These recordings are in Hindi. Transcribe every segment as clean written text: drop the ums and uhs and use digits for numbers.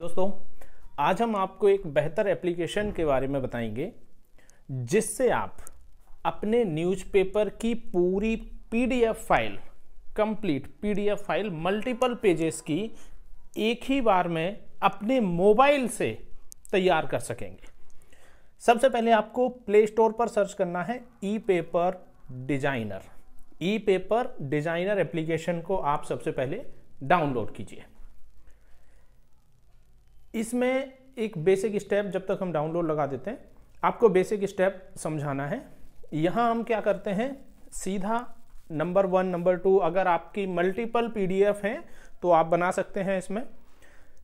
दोस्तों, आज हम आपको एक बेहतर एप्लीकेशन के बारे में बताएंगे जिससे आप अपने न्यूज़पेपर की पूरी PDF file, complete PDF file multiple pages की एक ही बार में अपने मोबाइल से तैयार कर सकेंगे। सबसे पहले आपको प्ले स्टोर पर सर्च करना है ई पेपर डिजाइनर। ई पेपर डिजाइनर एप्लीकेशन को आप सबसे पहले डाउनलोड कीजिए। इसमें एक बेसिक स्टेप जब तक हम डाउनलोड लगा देते हैं, आपको बेसिक स्टेप समझाना है। यहाँ हम क्या करते हैं, सीधा नंबर 1 नंबर 2 अगर आपकी मल्टीपल पीडीएफ हैं तो आप बना सकते हैं इसमें।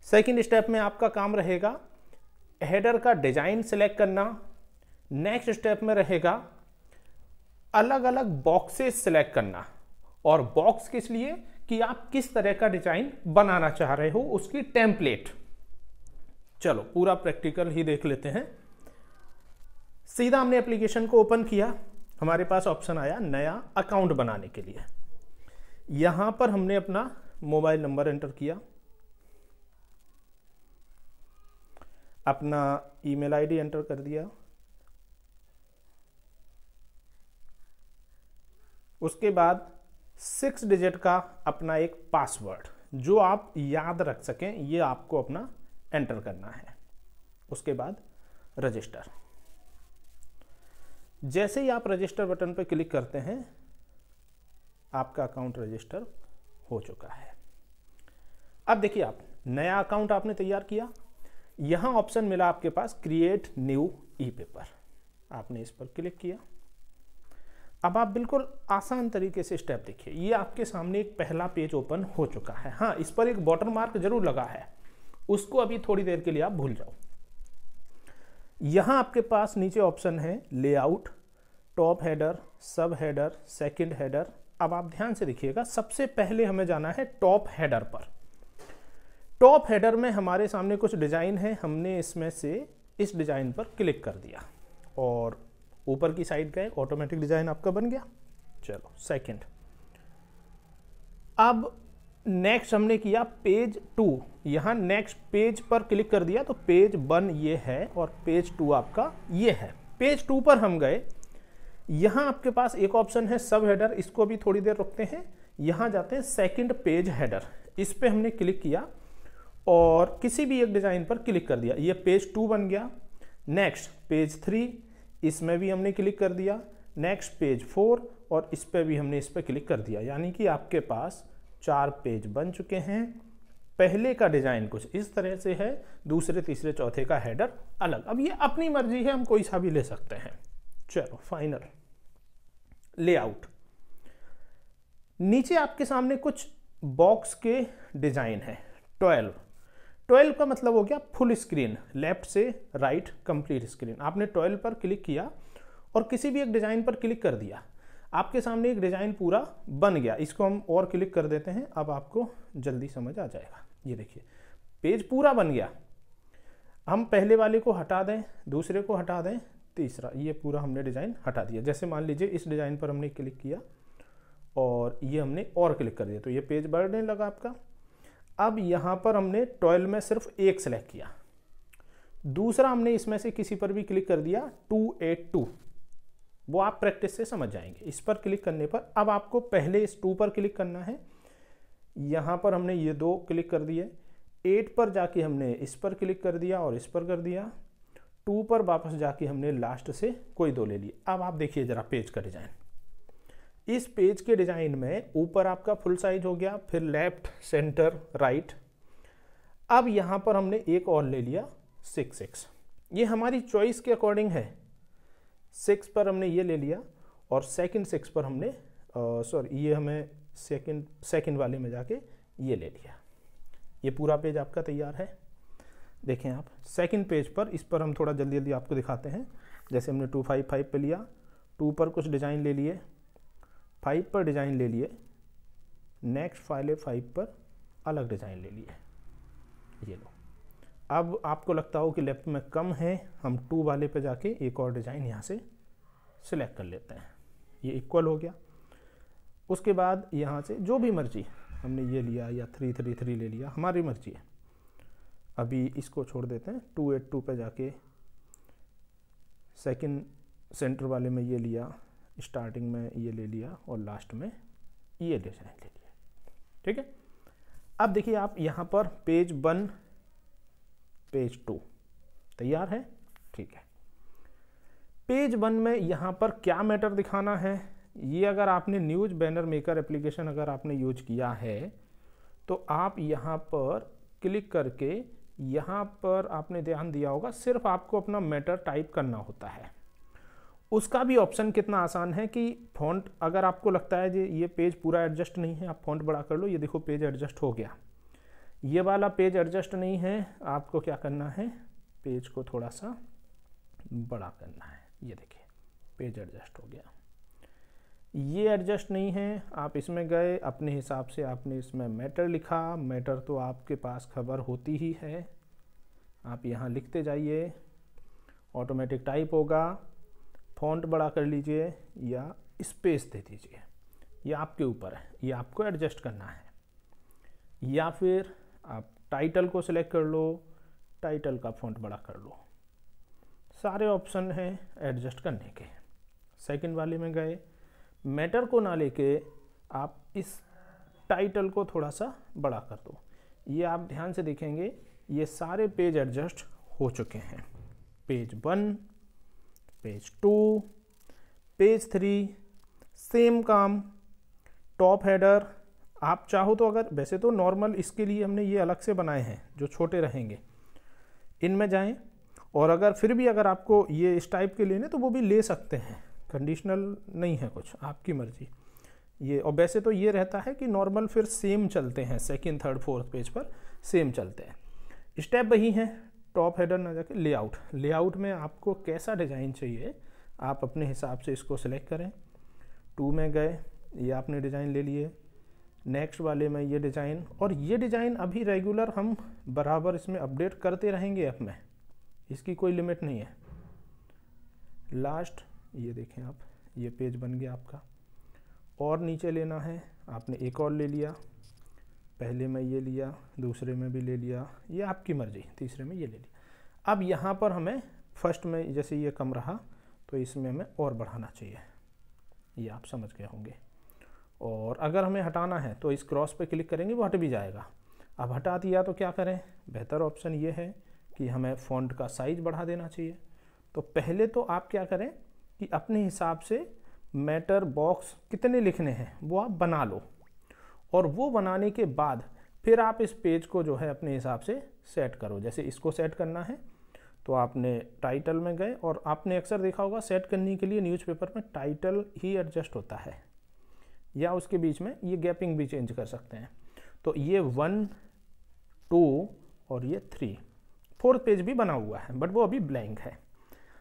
सेकंड स्टेप में आपका काम रहेगा हेडर का डिजाइन सिलेक्ट करना। नेक्स्ट स्टेप में रहेगा अलग अलग बॉक्सेस सिलेक्ट करना। और बॉक्स किस लिए कि आप किस तरह का डिजाइन बनाना चाह रहे हो, उसकी टेम्पलेट। चलो पूरा प्रैक्टिकल ही देख लेते हैं। सीधा हमने एप्लीकेशन को ओपन किया, हमारे पास ऑप्शन आया नया अकाउंट बनाने के लिए। यहां पर हमने अपना मोबाइल नंबर एंटर किया, अपना ईमेल आईडी एंटर कर दिया, उसके बाद 6 डिजिट का अपना एक पासवर्ड जो आप याद रख सकें, ये आपको अपना एंटर करना है। उसके बाद रजिस्टर। जैसे ही आप रजिस्टर बटन पर क्लिक करते हैं, आपका अकाउंट रजिस्टर हो चुका है। अब देखिए, आप नया अकाउंट आपने तैयार किया, यहां ऑप्शन मिला आपके पास क्रिएट न्यू ई पेपर। आपने इस पर क्लिक किया। अब आप बिल्कुल आसान तरीके से स्टेप देखिए, ये आपके सामने एक पहला पेज ओपन हो चुका है। हाँ, इस पर एक वाटरमार्क जरूर लगा है, उसको अभी थोड़ी देर के लिए आप भूल जाओ। यहां आपके पास नीचे ऑप्शन है लेआउट, टॉप हेडर, सब हेडर, सेकंड हेडर। अब आप ध्यान से देखिएगा, सबसे पहले हमें जाना है टॉप हेडर पर। टॉप हेडर में हमारे सामने कुछ डिजाइन है, हमने इसमें से इस डिजाइन पर क्लिक कर दिया और ऊपर की साइड गए, ऑटोमेटिक डिजाइन आपका बन गया। चलो सेकंड। अब नेक्स्ट हमने किया पेज 2। यहां नेक्स्ट पेज पर क्लिक कर दिया तो पेज 1 ये है और पेज 2 आपका ये है। पेज 2 पर हम गए, यहां आपके पास एक ऑप्शन है सब हेडर, इसको भी थोड़ी देर रुकते हैं। यहां जाते हैं सेकंड पेज हेडर, इस पे हमने क्लिक किया और किसी भी एक डिजाइन पर क्लिक कर दिया, ये पेज 2 बन गया। नेक्स्ट पेज 3, इसमें भी हमने क्लिक कर दिया। नेक्स्ट पेज 4 और इस पे भी हमने इस पे क्लिक कर दिया, यानी कि आपके पास 4 पेज बन चुके हैं। पहले का डिजाइन कुछ इस तरह से है, दूसरे तीसरे चौथे का हेडर अलग। अब ये अपनी मर्जी है, हम कोई सा भी ले सकते हैं। चलो फाइनल। लेआउट। नीचे आपके सामने कुछ बॉक्स के डिजाइन है। 12 का मतलब हो गया फुल स्क्रीन, लेफ्ट से राइट कंप्लीट स्क्रीन। आपने 12 पर क्लिक किया और किसी भी एक डिजाइन पर क्लिक कर दिया, आपके सामने एक डिजाइन पूरा बन गया। इसको हम और क्लिक कर देते हैं, अब आपको जल्दी समझ आ जाएगा। ये देखिए, पेज पूरा बन गया। हम पहले वाले को हटा दें, दूसरे को हटा दें, तीसरा, ये पूरा हमने डिजाइन हटा दिया। जैसे मान लीजिए इस डिजाइन पर हमने क्लिक किया और ये हमने और क्लिक कर दिया तो ये पेज बढ़ने लगा आपका। अब यहां पर हमने 12 में सिर्फ एक सेलेक्ट किया, दूसरा हमने इसमें से किसी पर भी क्लिक कर दिया 282, वो आप प्रैक्टिस से समझ जाएंगे। इस पर क्लिक करने पर अब आपको पहले इस 2 पर क्लिक करना है। यहां पर हमने ये 2 क्लिक कर दिए। 8 पर जाके हमने इस पर क्लिक कर दिया और इस पर कर दिया। 2 पर वापस जाके हमने लास्ट से कोई 2 ले लिए। अब आप देखिए जरा पेज का डिजाइन। इस पेज के डिजाइन में ऊपर आपका फुल साइज हो गया, फिर लेफ्ट, सेंटर, राइट। अब यहां पर हमने एक और ले लिया 6। ये हमारी चॉइस के अकॉर्डिंग है। 6 पर हमने ये ले लिया और सेकंड 6 पर हमने ये हमें सेकंड वाले में जाके ये ले लिया। ये पूरा पेज आपका तैयार है। देखें आप सेकंड पेज पर, इस पर हम थोड़ा जल्दी जल्दी आपको दिखाते हैं। जैसे हमने 255 पे लिया, 2 पर कुछ डिज़ाइन ले लिए, 5 पर डिज़ाइन ले लिए, नेक्स्ट फाइल 5 पर अलग डिज़ाइन ले लिए। ये लो। अब आपको लगता हो कि लेफ्ट में कम है, हम 2 वाले पे जाके एक और डिज़ाइन यहाँ से सिलेक्ट कर लेते हैं। ये इक्वल हो गया। उसके बाद यहाँ से जो भी मर्जी, हमने ये लिया या 333 ले लिया, हमारी मर्जी है। अभी इसको छोड़ देते हैं, 282 पे जाके सेकंड सेंटर वाले में ये लिया, स्टार्टिंग में ये ले लिया और लास्ट में ये डिजाइन ले लिया। ठीक है, अब देखिए आप यहाँ पर पेज 1 पेज 2 तैयार है। ठीक है, पेज 1 में यहाँ पर क्या मैटर दिखाना है, ये अगर आपने न्यूज बैनर मेकर एप्लीकेशन अगर आपने यूज किया है तो आप यहाँ पर क्लिक करके यहाँ पर आपने ध्यान दिया होगा सिर्फ आपको अपना मैटर टाइप करना होता है। उसका भी ऑप्शन कितना आसान है कि फॉन्ट अगर आपको लगता है कि ये पेज पूरा एडजस्ट नहीं है, आप फॉन्ट बड़ा कर लो। ये देखो पेज एडजस्ट हो गया। ये वाला पेज एडजस्ट नहीं है, आपको क्या करना है, पेज को थोड़ा सा बड़ा करना है। ये देखिए पेज एडजस्ट हो गया। ये एडजस्ट नहीं है, आप इसमें गए, अपने हिसाब से आपने इसमें मैटर लिखा। मैटर तो आपके पास खबर होती ही है, आप यहाँ लिखते जाइए, ऑटोमेटिक टाइप होगा। फॉन्ट बड़ा कर लीजिए या स्पेस दे दीजिए, ये आपके ऊपर है, ये आपको एडजस्ट करना है। या फिर आप टाइटल को सिलेक्ट कर लो, टाइटल का फॉन्ट बड़ा कर लो। सारे ऑप्शन हैं एडजस्ट करने के। सेकंड वाले में गए, मैटर को ना लेके आप इस टाइटल को थोड़ा सा बड़ा कर दो। ये आप ध्यान से देखेंगे ये सारे पेज एडजस्ट हो चुके हैं। पेज 1, पेज 2, पेज 3, सेम काम। टॉप हेडर आप चाहो तो, अगर वैसे तो नॉर्मल इसके लिए हमने ये अलग से बनाए हैं जो छोटे रहेंगे, इनमें जाएं। और अगर फिर भी अगर आपको ये इस टाइप के लेने तो वो भी ले सकते हैं, कंडीशनल नहीं है कुछ, आपकी मर्जी। ये और वैसे तो ये रहता है कि नॉर्मल फिर सेम चलते हैं, सेकंड थर्ड फोर्थ पेज पर सेम चलते हैं। स्टेप वही है, टॉप हेडर ना जाके लेआउट। लेआउट में आपको कैसा डिज़ाइन चाहिए आप अपने हिसाब से इसको सिलेक्ट करें। 2 में गए, ये आपने डिज़ाइन ले लिए। नेक्स्ट वाले में ये डिज़ाइन, और ये डिज़ाइन अभी रेगुलर हम बराबर इसमें अपडेट करते रहेंगे ऐप में, इसकी कोई लिमिट नहीं है। लास्ट ये देखें आप, ये पेज बन गया आपका। और नीचे लेना है, आपने एक और ले लिया, पहले में ये लिया, दूसरे में भी ले लिया, ये आपकी मर्जी, तीसरे में ये ले लिया। अब यहाँ पर हमें फर्स्ट में जैसे ये कम रहा तो इसमें हमें और बढ़ाना चाहिए, ये आप समझ गए होंगे। और अगर हमें हटाना है तो इस क्रॉस पे क्लिक करेंगे, वो हट भी जाएगा। अब हटा दिया तो क्या करें, बेहतर ऑप्शन ये है कि हमें फ़ॉन्ट का साइज़ बढ़ा देना चाहिए। तो पहले तो आप क्या करें कि अपने हिसाब से मैटर बॉक्स कितने लिखने हैं वो आप बना लो, और वो बनाने के बाद फिर आप इस पेज को जो है अपने हिसाब से सेट करो। जैसे इसको सेट करना है तो आपने टाइटल में गए, और आपने अक्सर देखा होगा सेट करने के लिए न्यूज़पेपर में टाइटल ही एडजस्ट होता है, या उसके बीच में ये गैपिंग भी चेंज कर सकते हैं। तो ये 1, 2 और ये 3, 4th पेज भी बना हुआ है बट वो अभी ब्लैंक है।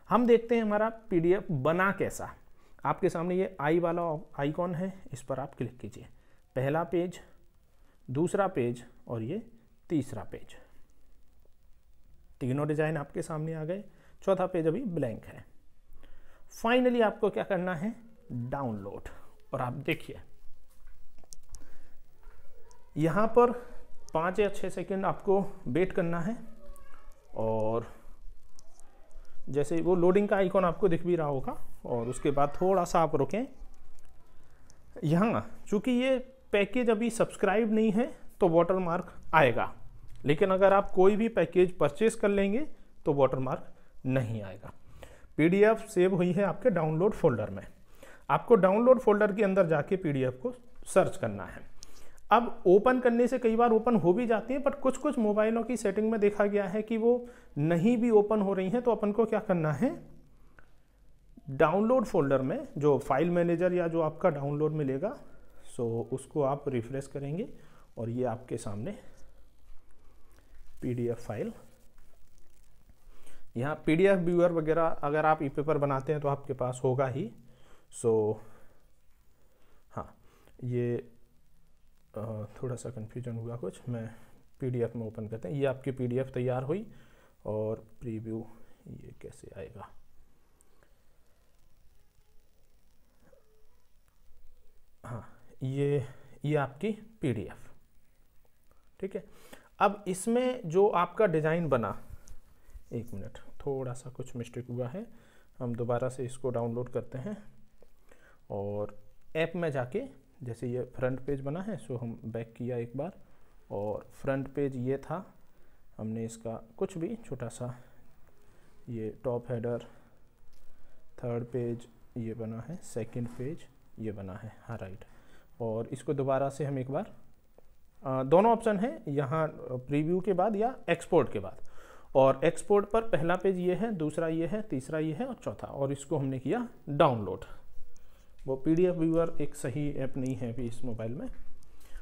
हम देखते हैं हमारा PDF बना कैसा। आपके सामने ये आई वाला आइकॉन है, इस पर आप क्लिक कीजिए। पहला पेज, दूसरा पेज और ये तीसरा पेज, तीनों डिजाइन आपके सामने आ गए। चौथा पेज अभी ब्लैंक है। फाइनली आपको क्या करना है, डाउनलोड। और आप देखिए यहां पर 5 या 6 सेकंड आपको वेट करना है, और जैसे वो लोडिंग का आइकॉन आपको दिख भी रहा होगा, और उसके बाद थोड़ा सा आप रुकें। यहाँ चूंकि ये पैकेज अभी सब्सक्राइब नहीं है तो वाटरमार्क आएगा, लेकिन अगर आप कोई भी पैकेज परचेज कर लेंगे तो वाटरमार्क नहीं आएगा। PDF सेव हुई है आपके डाउनलोड फोल्डर में। आपको डाउनलोड फोल्डर के अंदर जाके PDF को सर्च करना है। अब ओपन करने से कई बार ओपन हो भी जाती है, बट कुछ कुछ मोबाइलों की सेटिंग में देखा गया है कि वो नहीं भी ओपन हो रही हैं। तो अपन को क्या करना है, डाउनलोड फोल्डर में जो फाइल मैनेजर या जो आपका डाउनलोड मिलेगा, सो उसको आप रिफ्रेश करेंगे और ये आपके सामने PDF फाइल, यहाँ PDF व्यूअर वगैरह अगर आप ई-पेपर बनाते हैं तो आपके पास होगा ही। सो हाँ, ये थोड़ा सा कन्फ्यूजन हुआ कुछ, मैं PDF में ओपन करते हैं। ये आपकी PDF तैयार हुई, और प्रीव्यू ये कैसे आएगा, हाँ ये आपकी PDF, ठीक है। अब इसमें जो आपका डिज़ाइन बना, एक मिनट, थोड़ा सा कुछ मिस्टेक हुआ है, हम दोबारा से इसको डाउनलोड करते हैं और ऐप में जाके, जैसे ये फ्रंट पेज बना है सो हम बैक किया एक बार, और फ्रंट पेज ये था, हमने इसका कुछ भी छोटा सा, ये टॉप हेडर, थर्ड पेज ये बना है, सेकंड पेज ये बना है, हाँ राइट। और इसको दोबारा से हम एक बार, दोनों ऑप्शन है यहाँ, प्रीव्यू के बाद या एक्सपोर्ट के बाद, और एक्सपोर्ट पर पहला पेज ये है, दूसरा ये है, तीसरा ये है और चौथा, और इसको हमने किया डाउनलोड। वो पीडीएफ व्यूअर एक सही ऐप नहीं है अभी इस मोबाइल में।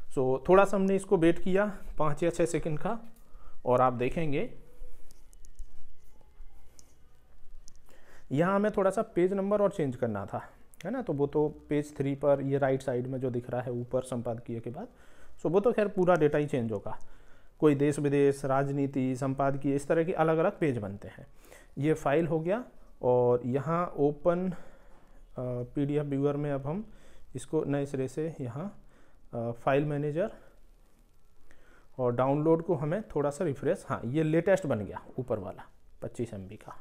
सो थोड़ा सा हमने इसको वेट किया 5 या 6 सेकंड का, और आप देखेंगे यहाँ हमें थोड़ा सा पेज नंबर और चेंज करना था, है ना, तो वो तो पेज 3 पर ये राइट साइड में जो दिख रहा है ऊपर संपादकीय के बाद, सो वो तो खैर पूरा डेटा ही चेंज होगा। कोई देश विदेश, राजनीति, संपादकीय, इस तरह के अलग अलग पेज बनते हैं। ये फाइल हो गया, और यहाँ ओपन पीडीएफ व्यूअर में अब हम इसको नए सिरे से यहाँ फाइल मैनेजर और डाउनलोड को हमें थोड़ा सा रिफ्रेश, हाँ ये लेटेस्ट बन गया ऊपर वाला 25 MB का,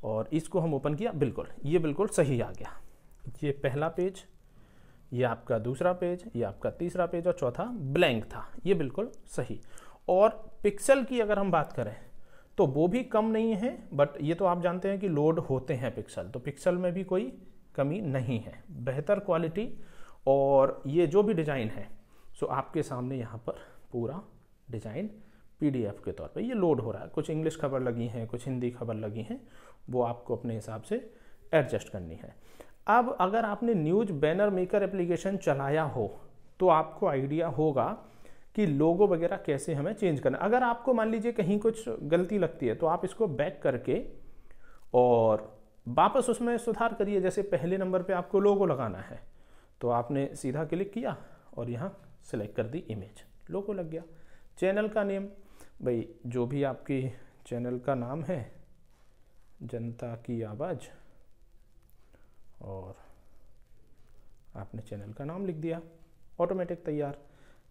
और इसको हम ओपन किया, बिल्कुल ये बिल्कुल सही आ गया। ये पहला पेज, ये आपका दूसरा पेज, ये आपका तीसरा पेज, और चौथा ब्लैंक था, ये बिल्कुल सही। और पिक्सल की अगर हम बात करें तो वो भी कम नहीं है, बट ये तो आप जानते हैं कि लोड होते हैं पिक्सल, तो पिक्सल में भी कोई कमी नहीं है, बेहतर क्वालिटी। और ये जो भी डिज़ाइन है सो आपके सामने यहाँ पर पूरा डिज़ाइन पीडीएफ के तौर पे ये लोड हो रहा है। कुछ इंग्लिश खबर लगी हैं, कुछ हिंदी खबर लगी हैं, वो आपको अपने हिसाब से एडजस्ट करनी है। अब अगर आपने न्यूज बैनर मेकर एप्लीकेशन चलाया हो तो आपको आइडिया होगा कि लोगो वगैरह कैसे हमें चेंज करना। अगर आपको मान लीजिए कहीं कुछ गलती लगती है तो आप इसको बैक करके और वापस उसमें सुधार करिए। जैसे पहले नंबर पे आपको लोगो लगाना है तो आपने सीधा क्लिक किया और यहाँ सेलेक्ट कर दी इमेज, लोगो लग गया। चैनल का नेम, भाई जो भी आपकी चैनल का नाम है, जनता की आवाज़, और आपने चैनल का नाम लिख दिया, ऑटोमेटिक तैयार।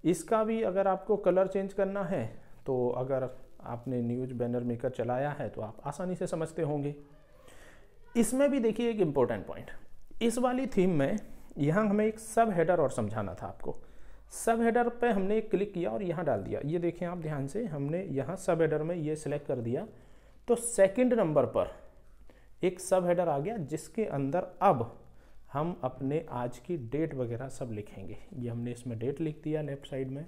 इसका भी अगर आपको कलर चेंज करना है तो अगर आपने न्यूज बैनर मेकर चलाया है तो आप आसानी से समझते होंगे। इसमें भी देखिए एक इम्पोर्टेंट पॉइंट, इस वाली थीम में यहाँ हमें एक सब हेडर और समझाना था आपको। सब हेडर पे हमने एक क्लिक किया और यहाँ डाल दिया। ये देखें आप ध्यान से, हमने यहाँ सब हेडर में ये सिलेक्ट कर दिया तो सेकंड नंबर पर एक सब हेडर आ गया जिसके अंदर अब हम अपने आज की डेट वगैरह सब लिखेंगे। ये हमने इसमें डेट लिख दिया लेफ्ट साइड में।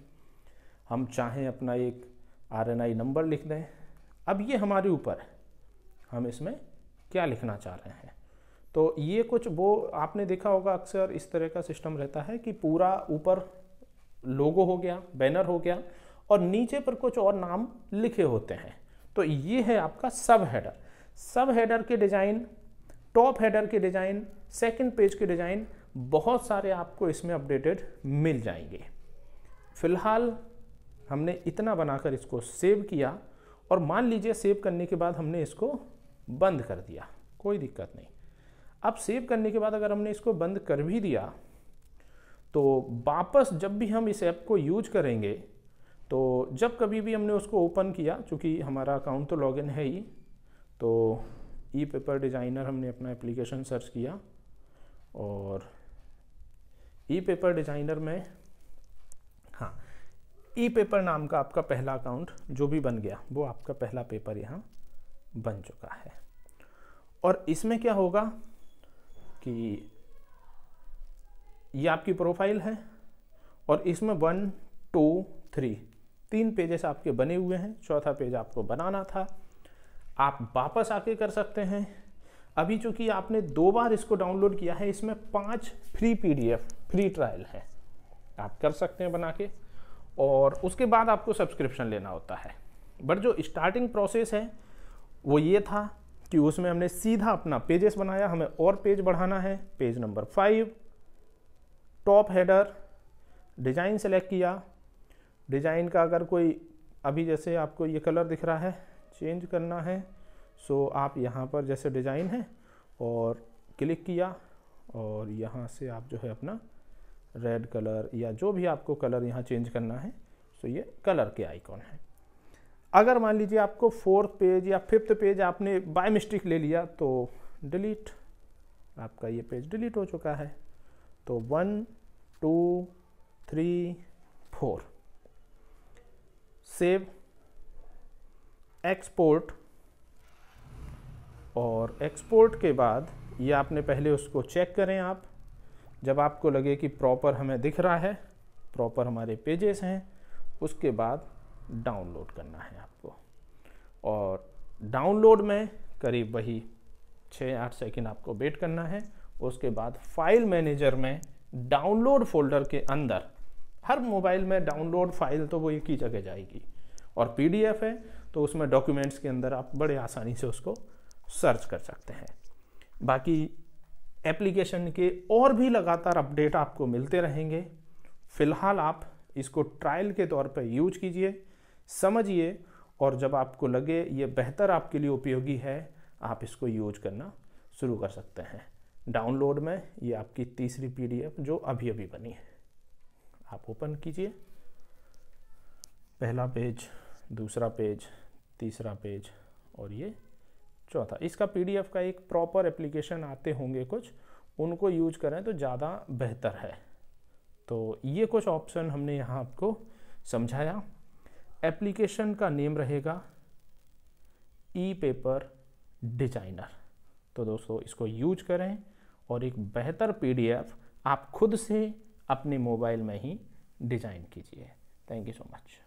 हम चाहें अपना एक RNI नंबर लिख दें। अब ये हमारे ऊपर है, हम इसमें क्या लिखना चाह रहे हैं। तो ये कुछ वो आपने देखा होगा अक्सर इस तरह का सिस्टम रहता है कि पूरा ऊपर लोगो हो गया, बैनर हो गया और नीचे पर कुछ और नाम लिखे होते हैं। तो ये है आपका सब हेडर। सब हेडर के डिज़ाइन, टॉप हेडर के डिज़ाइन, सेकंड पेज के डिज़ाइन, बहुत सारे आपको इसमें अपडेटेड मिल जाएंगे। फिलहाल हमने इतना बनाकर इसको सेव किया और मान लीजिए सेव करने के बाद हमने इसको बंद कर दिया, कोई दिक्कत नहीं। अब सेव करने के बाद अगर हमने इसको बंद कर भी दिया तो वापस जब भी हम इस ऐप को यूज करेंगे तो जब कभी भी हमने उसको ओपन किया, चूँकि हमारा अकाउंट तो लॉगिन है ही, तो ई पेपर डिज़ाइनर हमने अपना एप्लीकेशन सर्च किया और ई पेपर डिज़ाइनर में, हाँ, ई पेपर नाम का आपका पहला अकाउंट जो भी बन गया वो आपका पहला पेपर यहाँ बन चुका है। और इसमें क्या होगा कि ये आपकी प्रोफाइल है और इसमें 1, 2, 3 3 पेजेस आपके बने हुए हैं। चौथा पेज आपको बनाना था, आप वापस आके कर सकते हैं। अभी चूंकि आपने 2 बार इसको डाउनलोड किया है, इसमें 5 फ्री PDF फ्री ट्रायल है, आप कर सकते हैं बना के। और उसके बाद आपको सब्सक्रिप्शन लेना होता है। बट जो स्टार्टिंग प्रोसेस है वो ये था कि उसमें हमने सीधा अपना पेजेस बनाया, हमें और पेज बढ़ाना है। Page number 5, top header, design select किया। डिज़ाइन का अगर कोई, अभी जैसे आपको ये कलर दिख रहा है, चेंज करना है, सो आप यहाँ पर जैसे डिज़ाइन है और क्लिक किया और यहाँ से आप जो है अपना रेड कलर या जो भी आपको कलर यहाँ चेंज करना है, सो ये कलर के आइकॉन है। अगर मान लीजिए आपको 4th पेज या 5th पेज आपने बाय मिस्टेक ले लिया तो डिलीट, आपका ये पेज डिलीट हो चुका है। तो 1 2 3 4 सेव, एक्सपोर्ट, और एक्सपोर्ट के बाद ये आपने पहले उसको चेक करें आप, जब आपको लगे कि प्रॉपर हमें दिख रहा है, प्रॉपर हमारे पेजेस हैं, उसके बाद डाउनलोड करना है आपको। और डाउनलोड में करीब वही 6-8 सेकंड आपको वेट करना है। उसके बाद फाइल मैनेजर में डाउनलोड फोल्डर के अंदर, हर मोबाइल में डाउनलोड फाइल तो वो एक ही जगह जाएगी, और पीडीएफ है तो उसमें डॉक्यूमेंट्स के अंदर आप बड़े आसानी से उसको सर्च कर सकते हैं। बाकी एप्लीकेशन के और भी लगातार अपडेट आपको मिलते रहेंगे। फिलहाल आप इसको ट्रायल के तौर पर यूज कीजिए, समझिए, और जब आपको लगे ये बेहतर आपके लिए उपयोगी है, आप इसको यूज करना शुरू कर सकते हैं। डाउनलोड में ये आपकी तीसरी पीडीएफ जो अभी अभी बनी है, आप ओपन कीजिए, पहला पेज, दूसरा पेज, तीसरा पेज और ये चौथा। इसका पीडीएफ का एक प्रॉपर एप्लीकेशन आते होंगे कुछ, उनको यूज करें तो ज़्यादा बेहतर है। तो ये कुछ ऑप्शन हमने यहाँ आपको समझाया। एप्लीकेशन का नेम रहेगा ई पेपर डिजाइनर। तो दोस्तों इसको यूज करें और एक बेहतर पीडीएफ आप खुद से अपने मोबाइल में ही डिज़ाइन कीजिए। Thank you so much.